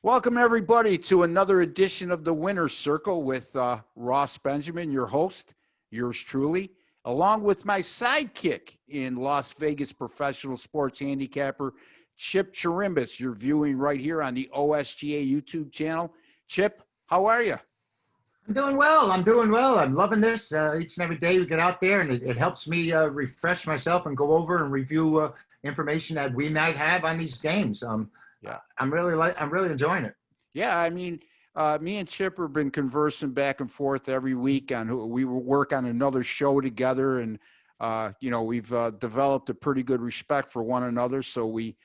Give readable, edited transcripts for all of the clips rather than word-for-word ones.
Welcome, everybody, to another edition of the Winner's Circle with Ross Benjamin, your host, yours truly, along with my sidekick in Las Vegas professional sports handicapper, Chip Chirimbus. You're viewing right here on the OSGA YouTube channel. Chip, how are you? I'm doing well. I'm loving this. Each and every day we get out there, and it helps me refresh myself and go over and review information that we might have on these games. I'm really enjoying it. Yeah, I mean, me and Chip have been conversing back and forth every week on who we will work on another show together, and we've developed a pretty good respect for one another. So we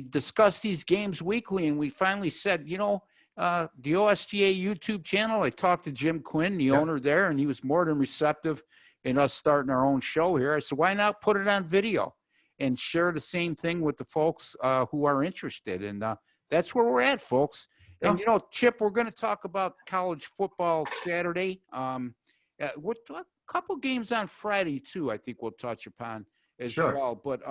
discuss these games weekly, and we finally said, the OSGA YouTube channel. I talked to Jim Quinn, the owner there, and he was more than receptive in us starting our own show here. I said, why not put it on video and share the same thing with the folks who are interested? And that's where we're at, folks. And, Chip, we're going to talk about college football Saturday. What a couple games on Friday, too, I think we'll touch upon as well. But,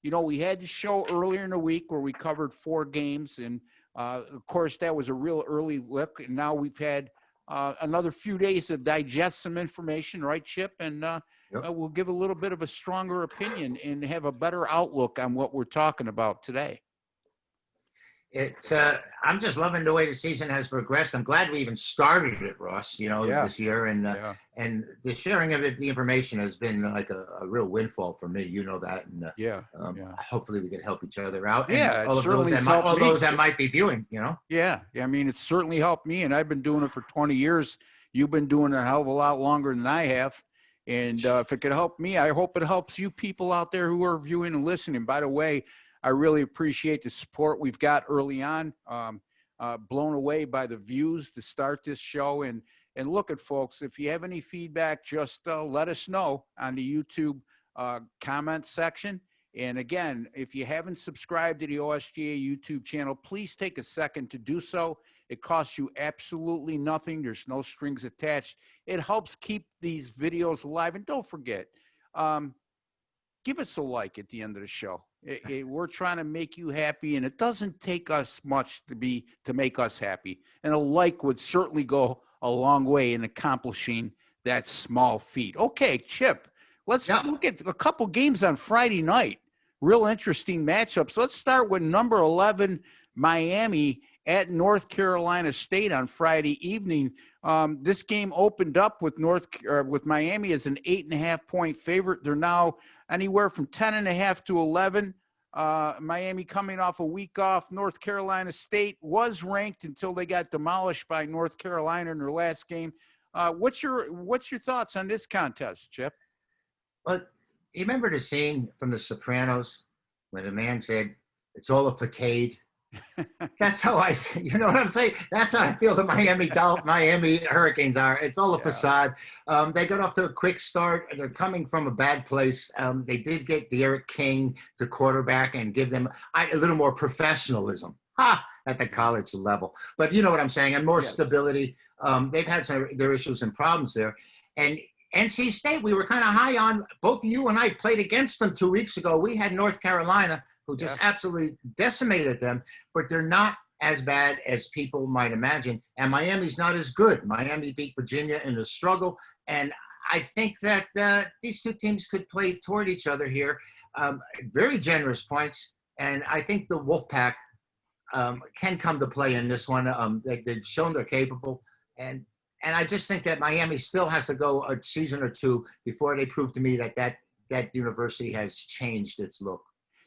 we had the show earlier in the week where we covered 4 games. And, of course, that was a real early look. And now we've had another few days to digest some information, right, Chip? And we'll give a little bit of a stronger opinion and have a better outlook on what we're talking about today. I'm just loving the way the season has progressed. I'm glad we even started it, Ross, this year. And the sharing of the information has been like a real windfall for me. You know that. And hopefully we can help each other out. Yeah, and all those that might be viewing, Yeah, I mean, it's certainly helped me, and I've been doing it for 20 years. You've been doing it a hell of a lot longer than I have. And if it could help me, I hope it helps you people out there who are viewing and listening. By the way, I really appreciate the support we've got early on. Blown away by the views to start this show. And look at folks, if you have any feedback, just let us know on the YouTube comment section. And again, if you haven't subscribed to the OSGA YouTube channel, please take a second to do so. It costs you absolutely nothing. There's no strings attached. It helps keep these videos alive. And don't forget, give us a like at the end of the show. We're trying to make you happy, and it doesn't take us much to make us happy. And a like would certainly go a long way in accomplishing that small feat. Okay, Chip, let's look at a couple games on Friday night. Real interesting matchups. Let's start with number 11, Miami at North Carolina State on Friday evening. This game opened up with Miami as an 8.5-point favorite. They're now anywhere from 10.5 to 11. Miami coming off a week off. North Carolina State was ranked until they got demolished by North Carolina in their last game. What's your thoughts on this contest, Chip? Well, you remember the scene from The Sopranos when the man said, "It's all a facade"? That's how you know what I'm saying? That's how I feel the Miami Hurricanes are. It's all a facade. They got off to a quick start. They're coming from a bad place. They did get Derek King to quarterback and give them a little more professionalism at the college level. But you know what I'm saying? And more stability. They've had their issues and problems there. And NC State, we were kind of high on. Both you and I played against them 2 weeks ago. We had North Carolina, who just absolutely decimated them, but they're not as bad as people might imagine. And Miami's not as good. Miami beat Virginia in a struggle. And I think that these two teams could play toward each other here. Very generous points. And I think the Wolfpack can come to play in this one. They've shown they're capable. And I just think that Miami still has to go a season or two before they prove to me that university has changed its look.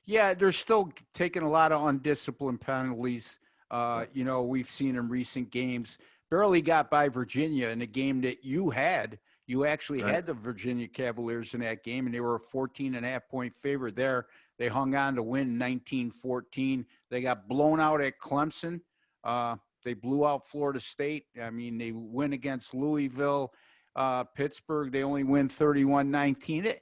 Yeah, they're still taking a lot of undisciplined penalties. We've seen in recent games. Barely got by Virginia in a game that you had. You actually had the Virginia Cavaliers in that game, and they were a 14.5-point favorite there. They hung on to win 19-14. They got blown out at Clemson. They blew out Florida State. I mean, they win against Louisville. Pittsburgh, they only win 31-19.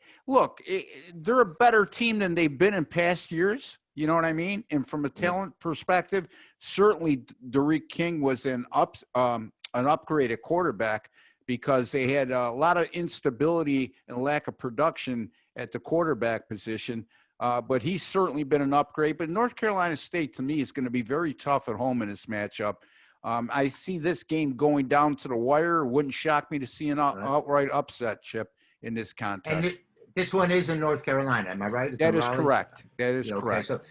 They're a better team than they've been in past years. You know what I mean? And from a talent perspective, certainly Derek King was an upgrade at quarterback because they had a lot of instability and lack of production at the quarterback position. but he's certainly been an upgrade. But North Carolina State, to me, is going to be very tough at home in this matchup. I see this game going down to the wire. It wouldn't shock me to see an outright upset, Chip, in this contest. And this one is in North Carolina, am I right? It's That in is Raleigh? correct. That is Okay, correct. so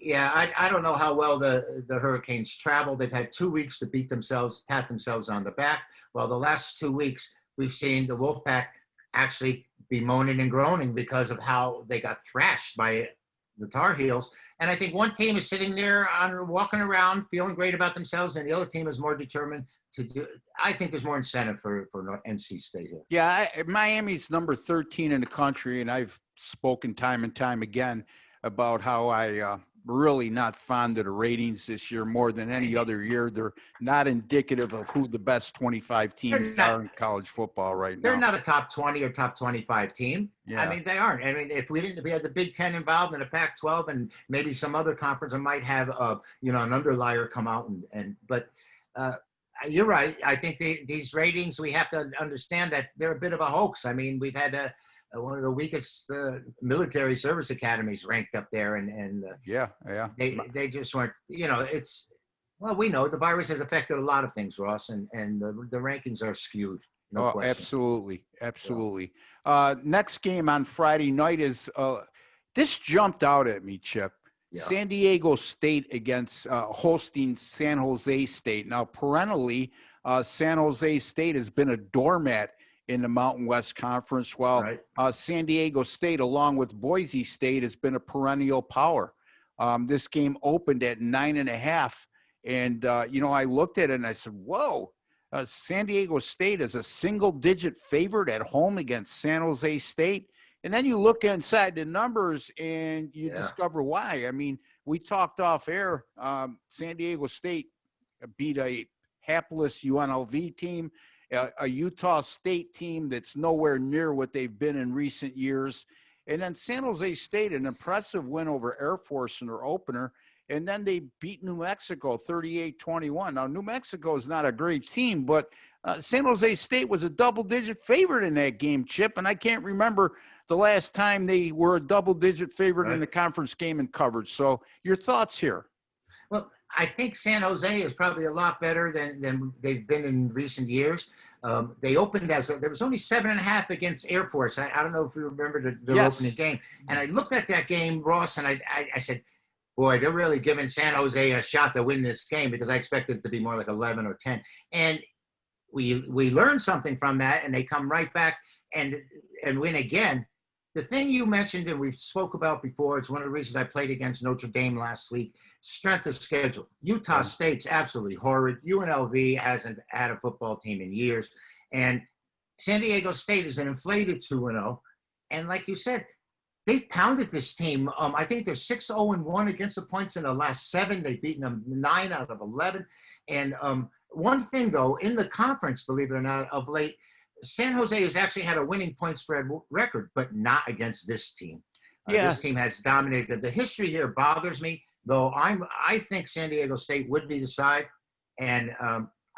yeah, I don't know how well the Hurricanes travel. They've had 2 weeks to pat themselves on the back. Well, the last 2 weeks, we've seen the Wolfpack actually be moaning and groaning because of how they got thrashed by the Tar Heels. And I think one team is sitting there walking around feeling great about themselves, and the other team is more determined to do. I think there's more incentive for NC State here. Yeah, Miami's number 13 in the country, and I've spoken time and time again about how I really not fond of the ratings this year more than any other year. They're not indicative of who the best 25 teams are in college football right now. They're not a top 20 or top 25 team. Yeah. I mean, they aren't. I mean, if we had the Big Ten involved and the Pac-12 and maybe some other conference, I might have an underlier come out but you're right. I think these ratings, we have to understand that they're a bit of a hoax. I mean, we've had one of the weakest military service academies ranked up there, and they just weren't. We know the virus has affected a lot of things, Ross, and the rankings are skewed. No question. Absolutely. Next game on Friday night is this jumped out at me, Chip. Yeah. San Diego State against hosting San Jose State. Now, perennially, San Jose State has been a doormat in the Mountain West Conference, while San Diego State, along with Boise State, has been a perennial power. This game opened at 9.5, and I looked at it and I said, "Whoa!" San Diego State is a single-digit favorite at home against San Jose State. And then you look inside the numbers and you discover why. I mean, we talked off air. San Diego State beat a hapless UNLV team, a Utah State team that's nowhere near what they've been in recent years. And then San Jose State, an impressive win over Air Force in their opener. And then they beat New Mexico 38-21. Now, New Mexico is not a great team, but San Jose State was a double-digit favorite in that game, Chip. And I can't remember the last time they were a double-digit favorite in the conference game and coverage. So your thoughts here? Well, I think San Jose is probably a lot better than they've been in recent years. They opened there was only 7.5 against Air Force. I don't know if you remember their opening game. And I looked at that game, Ross, and I said, boy, they're really giving San Jose a shot to win this game, because I expected it to be more like 11 or 10. And we learned something from that, and they come right back and win again. The thing you mentioned and we've spoke about before, it's one of the reasons I played against Notre Dame last week, strength of schedule. Utah State's absolutely horrid. UNLV hasn't had a football team in years. And San Diego State is an inflated 2-0. And like you said, they've pounded this team. I think they're 6-0-1 against the points in the last 7. They've beaten them 9 out of 11. And one thing, though, in the conference, believe it or not, of late, San Jose has actually had a winning point spread record, but not against this team. This team has dominated. The history here bothers me, though. I think San Diego State would be the side, and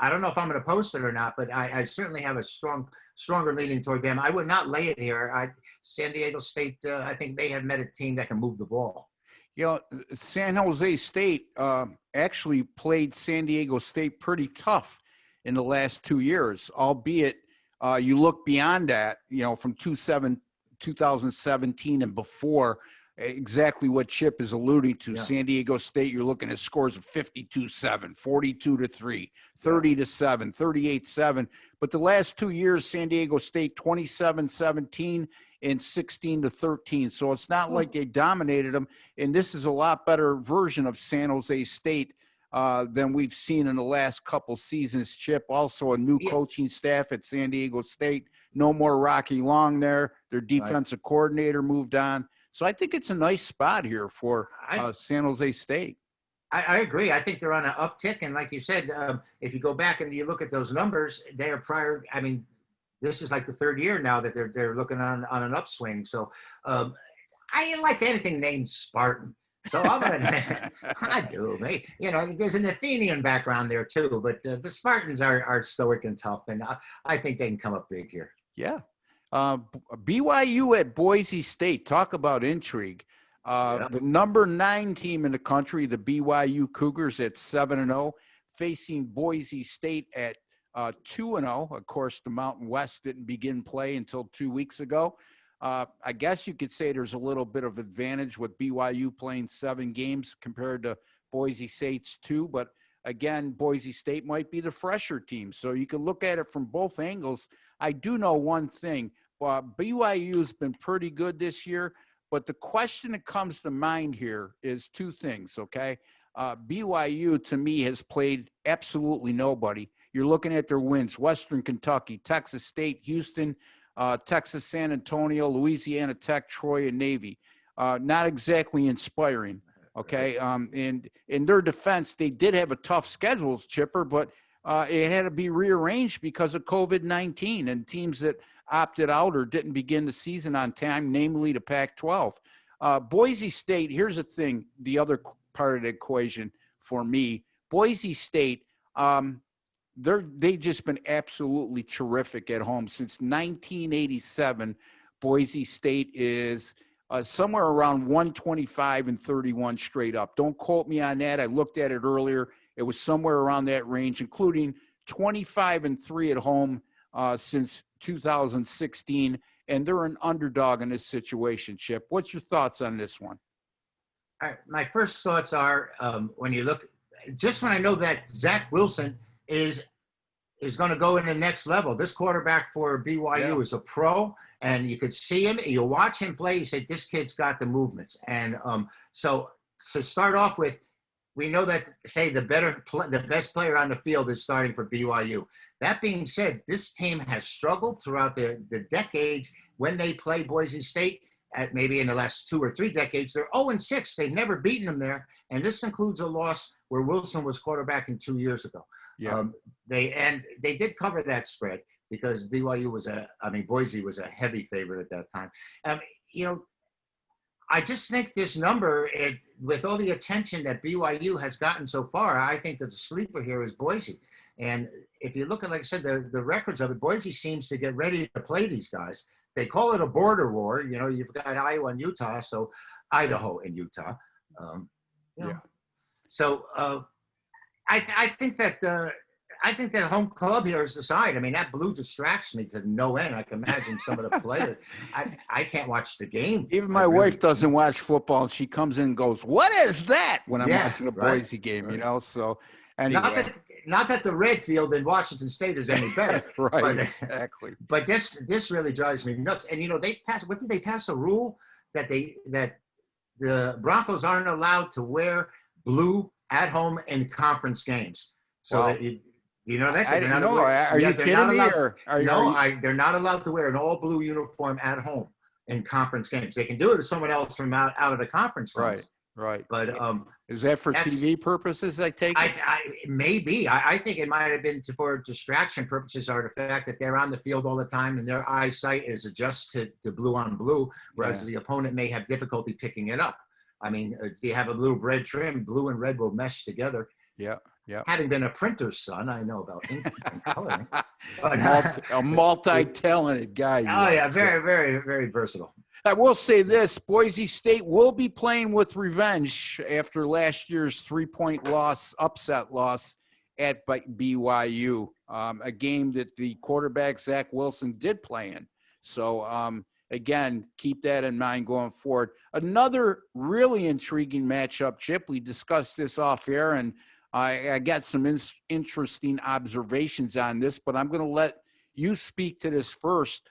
I don't know if I'm going to post it or not, but I certainly have a stronger leaning toward them. I would not lay it here. San Diego State, I think they have met a team that can move the ball. San Jose State actually played San Diego State pretty tough in the last 2 years, albeit you look beyond that, from 2017 and before, exactly what Chip is alluding to. San Diego State, you're looking at scores of 52-7, 42-3, 30-7, 38-7. But the last 2 years, San Diego State 27-17 and 16-13. So it's not like they dominated them. And this is a lot better version of San Jose State than we've seen in the last couple seasons, Chip. Also a new coaching staff at San Diego State. No more Rocky Long there. Their defensive coordinator moved on. So I think it's a nice spot here for San Jose State. I agree. I think they're on an uptick. And like you said, if you go back and you look at those numbers, they are prior. I mean, this is like the third year now that they're looking on an upswing. So I like anything named Spartan. So I do, mate. There's an Athenian background there too, but the Spartans are stoic and tough, and I think they can come up big here. Yeah. BYU at Boise State. Talk about intrigue. Yeah. The number 9 team in the country, the BYU Cougars, at 7-0, facing Boise State at 2-0. Of course, the Mountain West didn't begin play until 2 weeks ago. I guess you could say there's a little bit of advantage with BYU playing 7 games compared to Boise State's 2, but again, Boise State might be the fresher team. So you can look at it from both angles. I do know one thing. BYU has been pretty good this year, but the question that comes to mind here is 2 things, okay? BYU, to me, has played absolutely nobody. You're looking at their wins: Western Kentucky, Texas State, Houston, Texas San Antonio, Louisiana Tech, Troy, and Navy. Not exactly inspiring, okay? And in their defense, they did have a tough schedule, Chipper, but it had to be rearranged because of COVID-19 and teams that opted out or didn't begin the season on time, namely the Pac-12. Boise State, here's the thing, the other part of the equation for me, Boise State, they've just been absolutely terrific at home. Since 1987, Boise State is somewhere around 125-31 straight up. Don't quote me on that. I looked at it earlier. It was somewhere around that range, including 25-3 at home since 2016, and they're an underdog in this situation. Chip, what's your thoughts on this one? All right, my first thoughts are when you look, just when I know that Zach Wilson is going to go in the next level. This quarterback for BYU is a pro, and you could see him. You watch him play. You say, this kid's got the movements. And so to start off with, we know that, say, the best player on the field is starting for BYU. That being said, this team has struggled throughout the decades when they play Boise State. At maybe in the last 2 or 3 decades, they're 0-6. They've never beaten them there, and this includes a loss where Wilson was quarterbacking 2 years ago. Yeah. They did cover that spread because Boise was a heavy favorite at that time. I just think this number, with all the attention that BYU has gotten so far, I think that the sleeper here is Boise. And if you look at, like I said, the records of it, Boise seems to get ready to play these guys. They call it a border war. You've got Iowa and Utah, so Idaho and Utah. So I think that home club here is the side. I mean, that blue distracts me to no end. I can imagine some of the players. I can't watch the game. Even my wife doesn't watch football, and she comes in and goes, "What is that?" when I'm watching a Boise game, So anyway. Not that the red field in Washington State is any better. Right, exactly. But this really drives me nuts. And they pass a rule that the Broncos aren't allowed to wear blue at home in conference games. So do you know that? I didn't know. Are you kidding me? They're not allowed to wear an all blue uniform at home in conference games. They can do it to someone else from out of the conference. Right. But is that for TV purposes? I take it. Maybe. I think it might have been for distraction purposes, or the fact that they're on the field all the time and their eyesight is adjusted to blue on blue, whereas the opponent may have difficulty picking it up. I mean, if you have a little red trim, blue and red will mesh together. Yeah. Having been a printer's son, I know about ink and coloring. A multi-talented guy. Oh yeah, very, very, very versatile. I will say this: Boise State will be playing with revenge after last year's 3-point upset loss at BYU, a game that the quarterback Zach Wilson did play in. So again, keep that in mind going forward. Another really intriguing matchup, Chip. We discussed this off air, and I got some interesting observations on this, but I'm going to let you speak to this first.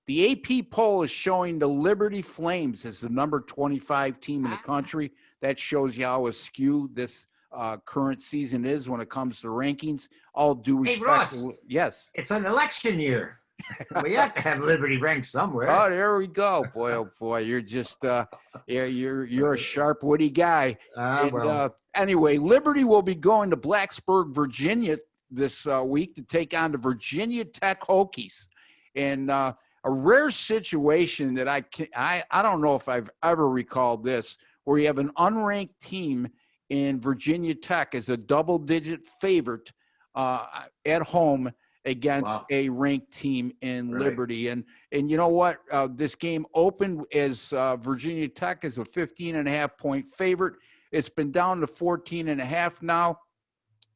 The AP poll is showing the Liberty Flames as the number 25 team in the country. That shows you how askew this current season is when it comes to rankings. All due respect. Hey, Ross, yes. It's an election year. We have to have Liberty ranked somewhere. Oh, there we go. Boy, oh boy, you're just you're a sharp, witty guy. Anyway, Liberty will be going to Blacksburg, Virginia this week to take on the Virginia Tech Hokies. And a rare situation that I don't know if I've ever recalled this, where you have an unranked team in Virginia Tech as a double-digit favorite at home against Wow. a ranked team in Right. Liberty. And you know what? This game opened as Virginia Tech is a 15.5-point favorite. It's been down to 14.5 now.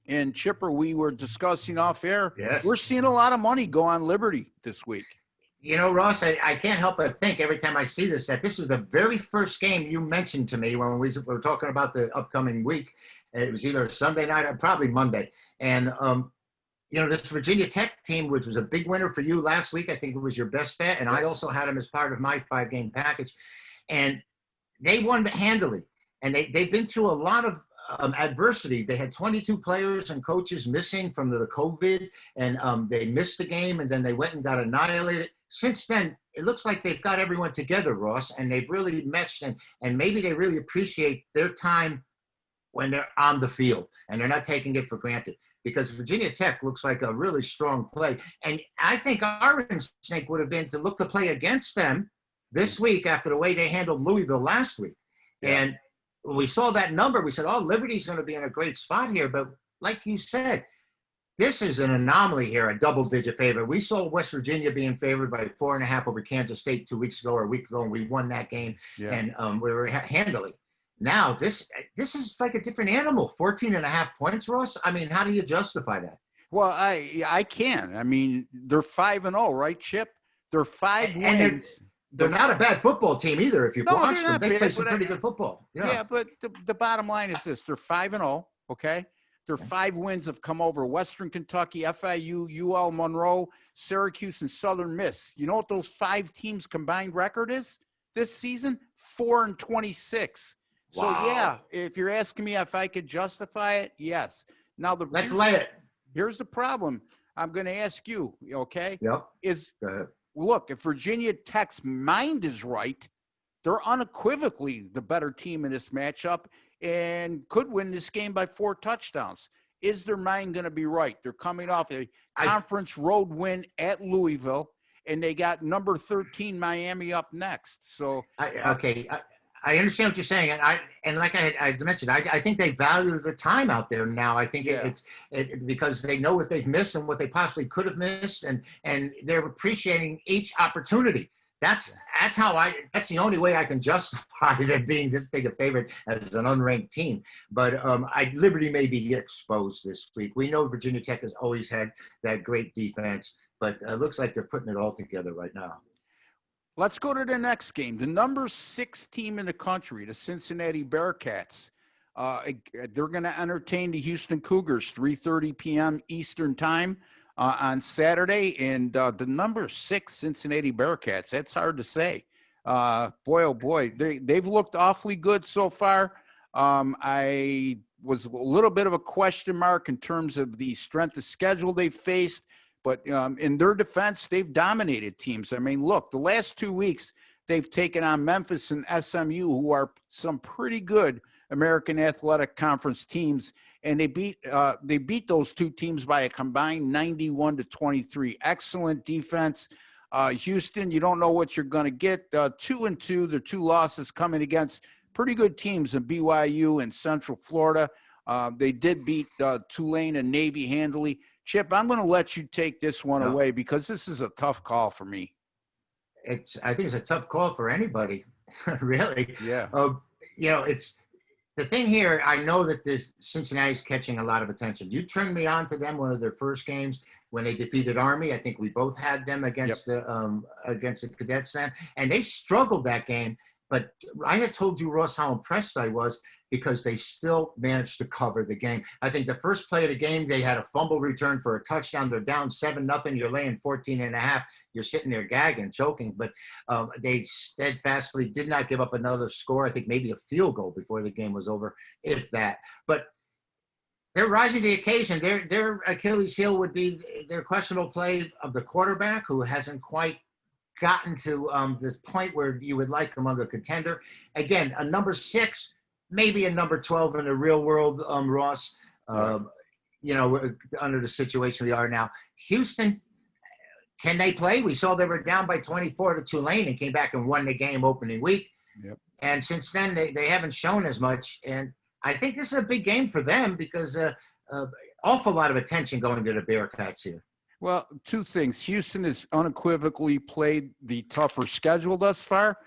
And Chipper, we were discussing off air. We're Yes. seeing a lot of money go on Liberty this week. You know, Ross, I can't help but think every time I see this that this was the very first game you mentioned to me when we were talking about the upcoming week. It was either Sunday night or probably Monday. And, this Virginia Tech team, which was a big winner for you last week, I think it was your best bet. And I also had them as part of my 5-game package. And they won handily. And they've been through a lot of adversity. They had 22 players and coaches missing from the COVID, and they missed the game, and then they went and got annihilated. Since then, it looks like they've got everyone together, Ross, and they've really meshed, and maybe they really appreciate their time when they're on the field, and they're not taking it for granted, because Virginia Tech looks like a really strong play. And I think our instinct would have been to look to play against them this week after the way they handled Louisville last week. Yeah. And we saw that number. We said, Liberty's going to be in a great spot here. But like you said, this is an anomaly here, a double-digit favorite. We saw West Virginia being favored by 4.5 over Kansas State 2 weeks ago or a week ago, and we won that game, and we were handily. Now, this is like a different animal, 14.5 points, Ross. I mean, how do you justify that? Well, I can. I mean, they're 5-0, right, Chip? They're 5 wins. And they're not a bad football team either. If you watch them, they play some pretty good football. Yeah, but the bottom line is this: they're 5-0. Okay, their 5 wins have come over Western Kentucky, FIU, UL Monroe, Syracuse, and Southern Miss. You know what those 5 teams' combined record is this season? 4-26. Wow. So yeah, if you're asking me if I could justify it, yes. Now let's lay it. Here's the problem. I'm going to ask you. Okay? Yep. Go ahead. Look, if Virginia Tech's mind is right, they're unequivocally the better team in this matchup and could win this game by 4 touchdowns. Is their mind going to be right? They're coming off a conference road win at Louisville, and they got number 13 Miami up next. So I understand what you're saying, and like I mentioned, I think they value their time out there now. I think it's because they know what they've missed and what they possibly could have missed, and they're appreciating each opportunity. That's the only way I can justify them being this big a favorite as an unranked team. But Liberty may be exposed this week. We know Virginia Tech has always had that great defense, but it looks like they're putting it all together right now. Let's go to the next game. The number 6 team in the country, the Cincinnati Bearcats. They're going to entertain the Houston Cougars, 3:30 p.m. Eastern time on Saturday. And the number 6 Cincinnati Bearcats, that's hard to say. Boy, oh boy, they've looked awfully good so far. I was a little bit of a question mark in terms of the strength of schedule they faced. But in their defense, they've dominated teams. I mean, look, the last 2 weeks, they've taken on Memphis and SMU, who are some pretty good American Athletic Conference teams, and they beat those 2 teams by a combined 91-23. Excellent defense. Houston, you don't know what you're going to get. 2-2, their 2 losses coming against pretty good teams in BYU and Central Florida. They did beat Tulane and Navy handily. Chip, I'm going to let you take this one away because this is a tough call for me. I think it's a tough call for anybody, really. Yeah. It's the thing here. I know that Cincinnati's catching a lot of attention. You turned me on to them one of their first games when they defeated Army. I think we both had them against the Cadets then, and they struggled that game. But I had told you, Ross, how impressed I was because they still managed to cover the game. I think the first play of the game, they had a fumble return for a touchdown. They're down 7-0. You're laying 14.5. You're sitting there gagging, choking. But they steadfastly did not give up another score. I think maybe a field goal before the game was over, if that. But they're rising to the occasion. Their Achilles heel would be their questionable play of the quarterback, who hasn't quite gotten to this point where you would like among a contender. Again, a number 6, maybe a number 12 in the real world, Ross, under the situation we are now. Houston, can they play? We saw they were down by 24 to Tulane and came back and won the game opening week. Yep. And since then, they haven't shown as much. And I think this is a big game for them because awful lot of attention going to the Bearcats here. Well, two things. Houston has unequivocally played the tougher schedule thus far.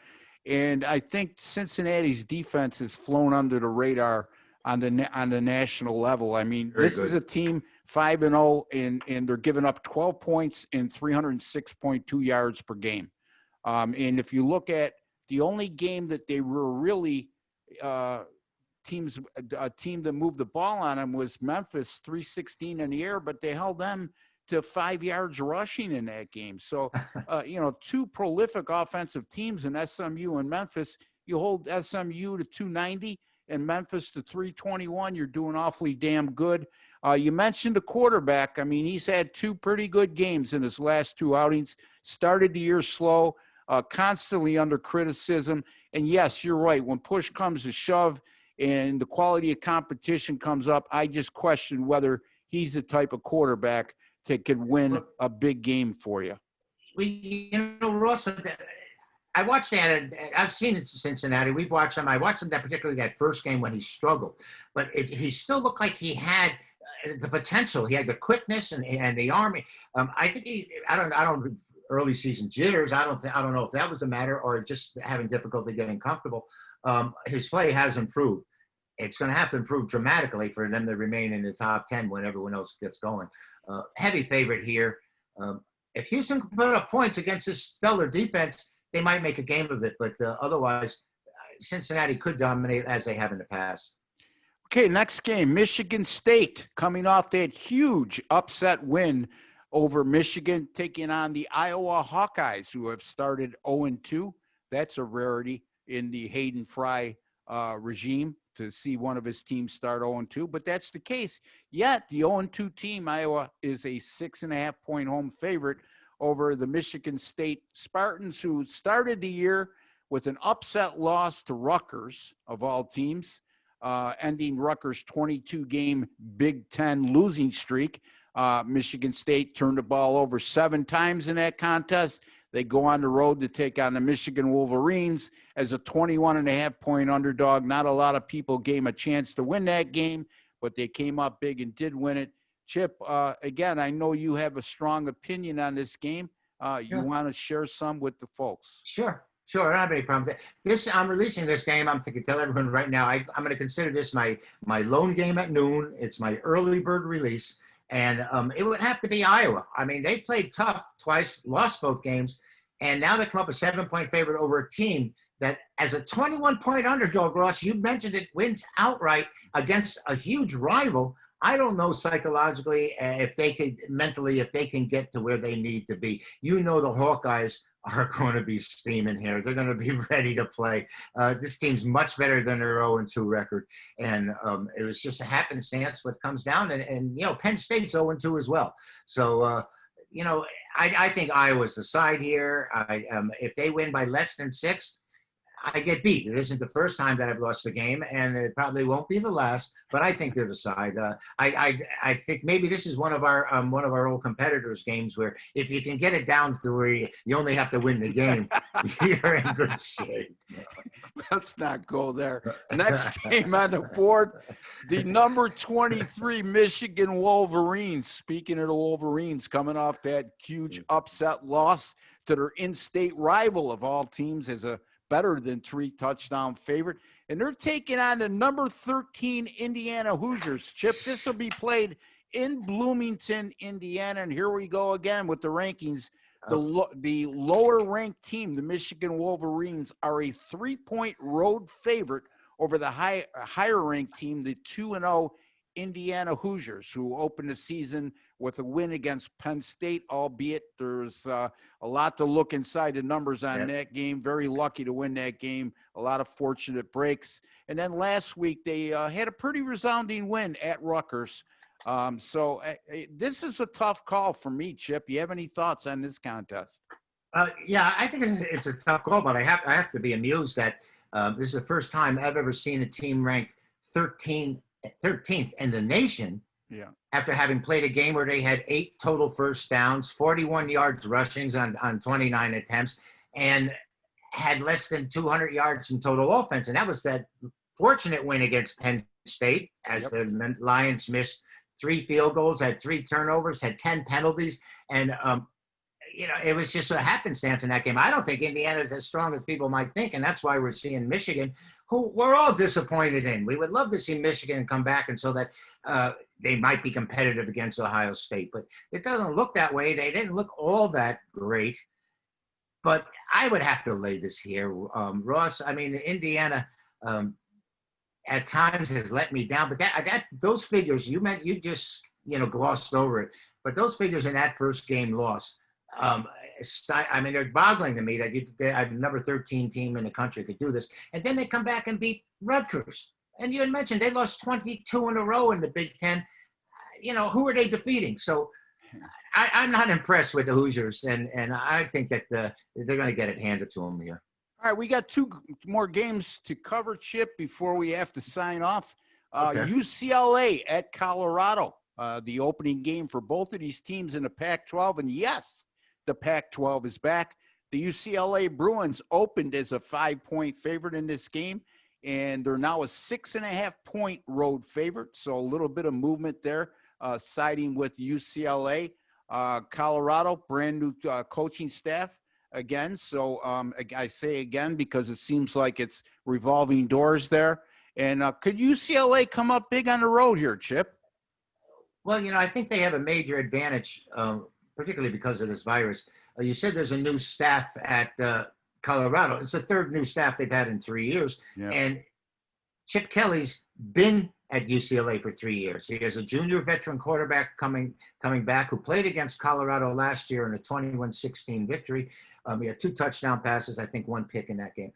And I think Cincinnati's defense has flown under the radar on the national level. I mean, Very this is good. a team 5-0, and they're giving up 12 points and 306.2 yards per game. And if you look at the only game that they were really a team that moved the ball on them was Memphis, 316 in the air, but they held them to 5 yards rushing in that game. So, two prolific offensive teams in SMU and Memphis. You hold SMU to 290 and Memphis to 321. You're doing awfully damn good. You mentioned the quarterback. I mean, he's had two pretty good games in his last two outings. Started the year slow, constantly under criticism. And yes, you're right. When push comes to shove and the quality of competition comes up, I just question whether he's the type of quarterback that could win a big game for you. Ross, I watched that. I've seen it in Cincinnati. We've watched him. I watched him particularly that first game when he struggled, but he still looked like he had the potential. He had the quickness and the arm. I think I don't early season jitters. I don't know if that was the matter or just having difficulty getting comfortable. His play has improved. It's going to have to improve dramatically for them to remain in the top 10 when everyone else gets going. Heavy favorite here. If Houston can put up points against this stellar defense, they might make a game of it. But otherwise, Cincinnati could dominate as they have in the past. Okay, next game, Michigan State coming off that huge upset win over Michigan, taking on the Iowa Hawkeyes, who have started 0-2. That's a rarity in the Hayden Fry regime to see one of his teams start 0-2, but that's the case. Yet the 0-2 team, Iowa, is a 6.5-point home favorite over the Michigan State Spartans, who started the year with an upset loss to Rutgers, of all teams, ending Rutgers' 22-game Big Ten losing streak. Michigan State turned the ball over 7 times in that contest. They go on the road to take on the Michigan Wolverines as a 21.5-point underdog. Not a lot of people gave them a chance to win that game, but they came up big and did win it. Chip, again, I know you have a strong opinion on this game. You want to share some with the folks? Sure. I don't have any problem with that. I'm releasing this game. I'm thinking, tell everyone right now, I'm going to consider this my lone game at noon. It's my early bird release. And it would have to be Iowa. I mean, they played tough twice, lost both games, and now they come up a 7-point favorite over a team that, as a 21-point underdog, Ross, you mentioned it, wins outright against a huge rival. I don't know psychologically if they can get to where they need to be. The Hawkeyes are going to be steaming here. They're going to be ready to play. This team's much better than their 0-2 record. And it was just a happenstance what comes down. And Penn State's 0-2 as well. So, I think Iowa's the side here. If they win by less than 6, I get beat. It isn't the first time that I've lost the game, and it probably won't be the last. But I think they're the side. I think maybe this is one of our old competitors' games where if you can get it down to where you only have to win the game, you're in good shape. Let's not go there. Next game on the board, the number 23 Michigan Wolverines. Speaking of the Wolverines, coming off that huge upset loss to their in-state rival of all teams as a better than 3-touchdown favorite. And they're taking on the number 13 Indiana Hoosiers. Chip, this will be played in Bloomington, Indiana. And here we go again with the rankings. The lower-ranked team, the Michigan Wolverines, are a 3-point road favorite over the higher-ranked team, the 2-0 Indiana Hoosiers, who opened the season with a win against Penn State, albeit there's a lot to look inside the numbers on that game. Very lucky to win that game. A lot of fortunate breaks. And then last week, they had a pretty resounding win at Rutgers. So this is a tough call for me, Chip. You have any thoughts on this contest? I think it's a tough call, but I have to be amused that this is the first time I've ever seen a team ranked 13th in the nation after having played a game where they had 8 total first downs, 41 yards rushings on 29 attempts, and had less than 200 yards in total offense. And that was that fortunate win against Penn State as the Lions missed 3 field goals, had 3 turnovers, had 10 penalties, and it was just a happenstance in that game. I don't think Indiana's as strong as people might think, and that's why we're seeing Michigan, who we're all disappointed in. We would love to see Michigan come back and so that they might be competitive against Ohio State, but it doesn't look that way. They didn't look all that great, but I would have to lay this here. Ross, I mean, Indiana at times has let me down, but those figures you just glossed over it, but those figures in that first game loss, I mean, they're boggling to me that a number 13 team in the country could do this. And then they come back and beat Rutgers. And you had mentioned they lost 22 in a row in the Big Ten. Who are they defeating? So I'm not impressed with the Hoosiers, and I think that they're going to get it handed to them here. All right, we got 2 more games to cover, Chip, before we have to sign off. Okay. UCLA at Colorado, the opening game for both of these teams in the Pac-12. And yes, the Pac-12 is back. The UCLA Bruins opened as a 5-point favorite in this game, and they're now a 6.5-point road favorite. So a little bit of movement there, siding with UCLA. Colorado, brand new coaching staff again. So I say again because it seems like it's revolving doors there. And could UCLA come up big on the road here, Chip? Well, I think they have a major advantage, particularly because of this virus. You said there's a new staff at Colorado. It's the 3rd new staff they've had in 3 years. Yeah. And Chip Kelly's been at UCLA for 3 years. He has a junior veteran quarterback coming back who played against Colorado last year in a 21-16 victory. He had 2 touchdown passes, I think 1 pick in that game.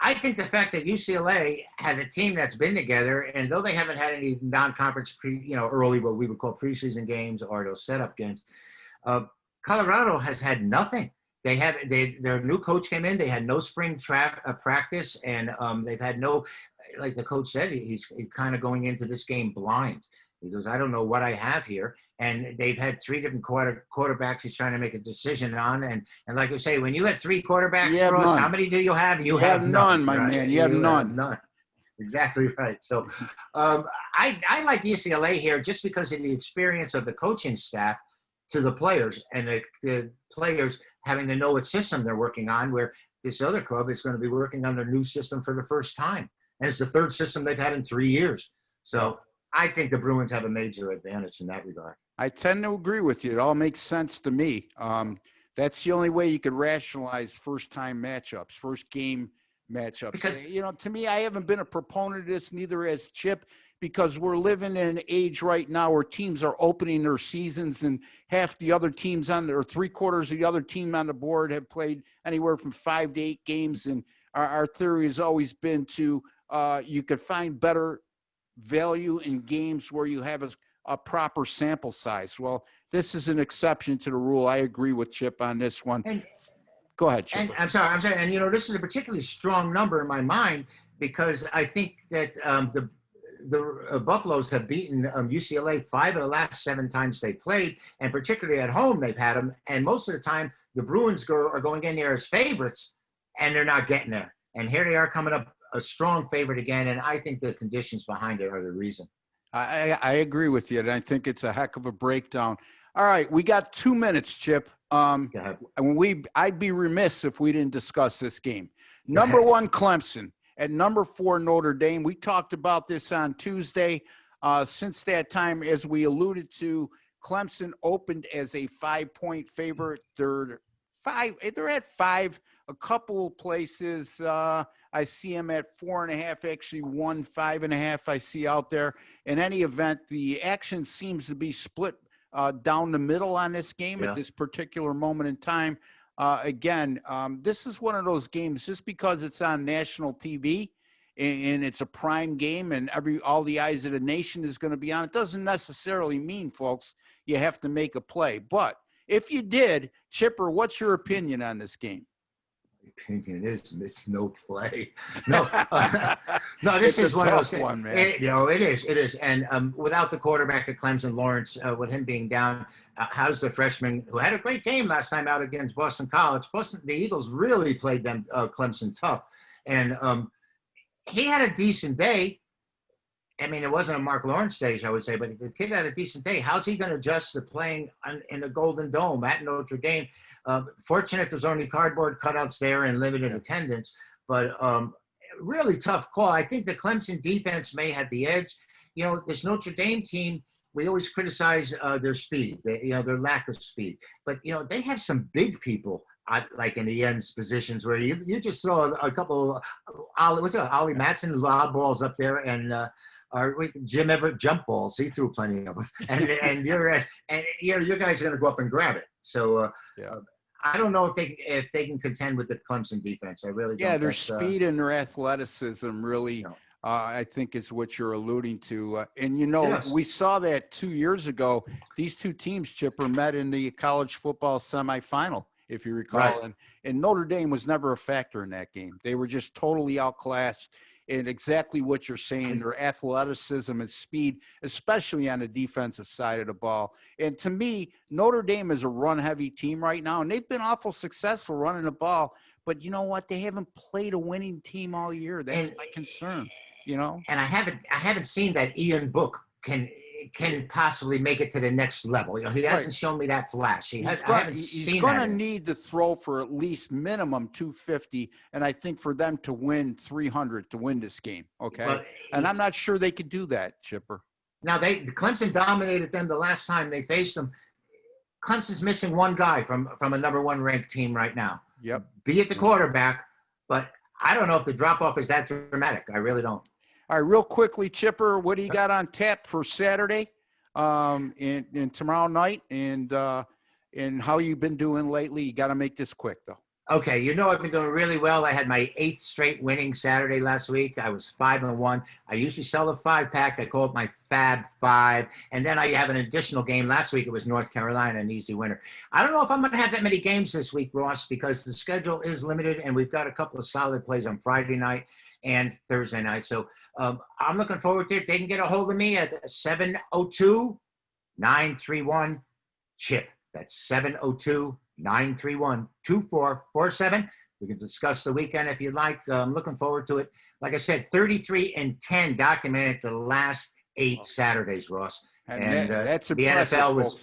I think the fact that UCLA has a team that's been together, and though they haven't had any non-conference early what we would call preseason games or those setup games, Colorado has had nothing. Their new coach came in. They had no spring practice, and they've had no, like the coach said, he's kind of going into this game blind. He goes, I don't know what I have here. And they've had 3 different quarterbacks he's trying to make a decision on. And like you say, when you had 3 quarterbacks, Ross, how many do you have? You have none, my right? man. You have none. Exactly right. So I like UCLA here just because of the experience of the coaching staff to the players, and the players having to know what system they're working on, where this other club is going to be working on their new system for the first time. And it's the 3rd system they've had in 3 years. So I think the Bruins have a major advantage in that regard. I tend to agree with you. It all makes sense to me. That's the only way you could rationalize first-time matchups, first-game matchups. Because, to me, I haven't been a proponent of this, neither has Chip, because we're living in an age right now where teams are opening their seasons, and half the other teams or 3/4 of the other team on the board have played anywhere from 5 to 8 games. And our theory has always been you could find better value in games where you have a proper sample size. Well, this is an exception to the rule. I agree with Chip on this one. Go ahead, Chip. And I'm sorry. And this is a particularly strong number in my mind because I think that the Buffaloes have beaten UCLA 5 of the last 7 times they played, and particularly at home they've had them. And most of the time, the Bruins are going in there as favorites, and they're not getting there. And here they are coming up a strong favorite again, and I think the conditions behind it are the reason. I agree with you, and I think it's a heck of a breakdown. All right, we got 2 minutes, Chip. I'd be remiss if we didn't discuss this game. Number 1, Clemson. At number 4, Notre Dame. We talked about this on Tuesday. Since that time, as we alluded to, Clemson opened as a 5-point favorite. They're at 5. A couple places I see them at 4.5. Actually, 5.5 I see out there. In any event, the action seems to be split down the middle on this game at this particular moment in time. This is one of those games, just because it's on national TV and it's a prime game and all the eyes of the nation is going to be on it, doesn't necessarily mean, folks, you have to make a play. But if you did, Chipper, what's your opinion on this game? Opinion is it's no play. No, this is one of those one, man. It is. And without the quarterback at Clemson, Lawrence, with him being down, how's the freshman who had a great game last time out against Boston College? The Eagles really played them Clemson tough, and he had a decent day. I mean, it wasn't a Mark Lawrence stage, I would say, but the kid had a decent day. How's he going to adjust to playing in the Golden Dome at Notre Dame? Fortunate there's only cardboard cutouts there and limited attendance, but really tough call. I think the Clemson defense may have the edge. You know, this Notre Dame team, we always criticize their speed, their lack of speed, but they have some big people. Like in the ends positions where you just throw a couple Ollie Matson lob balls up there and or Jim Everett jump balls. He threw plenty of them, and your guys are going to go up and grab it. So I don't know if they can contend with the Clemson defense. I really don't. Yeah, their speed and their athleticism really. I think is what you're alluding to. And, Yes. we saw that 2 years ago. These two teams, Chipper, met in the college football semifinal, if you recall. Right. And Notre Dame was never a factor in that game. They were just totally outclassed. And exactly what you're saying, their athleticism and speed, especially on the defensive side of the ball. And to me, Notre Dame is a run-heavy team right now, and they've been awful successful running the ball. But you know what? They haven't played a winning team all year. That's my concern. And I haven't seen that Ian Book can possibly make it to the next level. He hasn't shown me that flash. I haven't seen he's going to need to throw for at least minimum 250, and I think for them to win 300 to win this game. Okay, well, and I'm not sure they could do that, Chipper. Now Clemson dominated them the last time they faced them. Clemson's missing one guy from a number one ranked team right now. Yep. Be it the quarterback, but I don't know if the drop-off is that dramatic. I really don't. All right, real quickly, Chipper, what do you got on tap for Saturday and tomorrow night, and how you been doing lately? You got to make this quick, though. Okay, I've been doing really well. I had my 8th straight winning Saturday last week. I was 5-1. I usually sell a 5-pack. I call it my Fab 5. And then I have an additional game. Last week it was North Carolina, an easy winner. I don't know if I'm going to have that many games this week, Ross, because the schedule is limited, and we've got a couple of solid plays on Friday night and Thursday night. So I'm looking forward to it. They can get a hold of me at 702-931-CHIP. That's 702-931-2447. We can discuss the weekend if you'd like. I'm looking forward to it. Like I said, 33-10 documented the last 8 Saturdays, Ross. And that's the impressive, NFL was.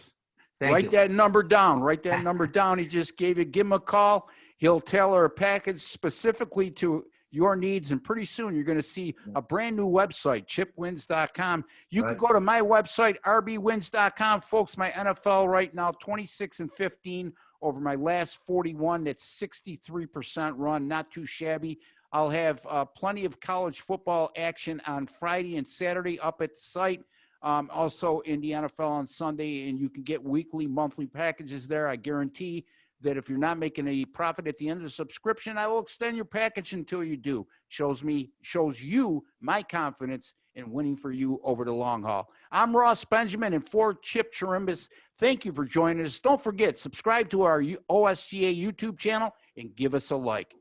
Write that number down. Write that number down. He just gave you. Give him a call. He'll tailor a package specifically to your needs, and pretty soon you're going to see a brand new website, chipwins.com. You can go to my website, rbwins.com. Folks, my NFL right now, 26-15 over my last 41. That's 63% run, not too shabby. I'll have plenty of college football action on Friday and Saturday up at the site. Also in the NFL on Sunday, and you can get weekly, monthly packages there. I guarantee that if you're not making a profit at the end of the subscription, I will extend your package until you do. Shows you my confidence in winning for you over the long haul. I'm Ross Benjamin, and for Chip Chirimbus, thank you for joining us. Don't forget, subscribe to our OSGA YouTube channel and give us a like.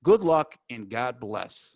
Good luck and God bless.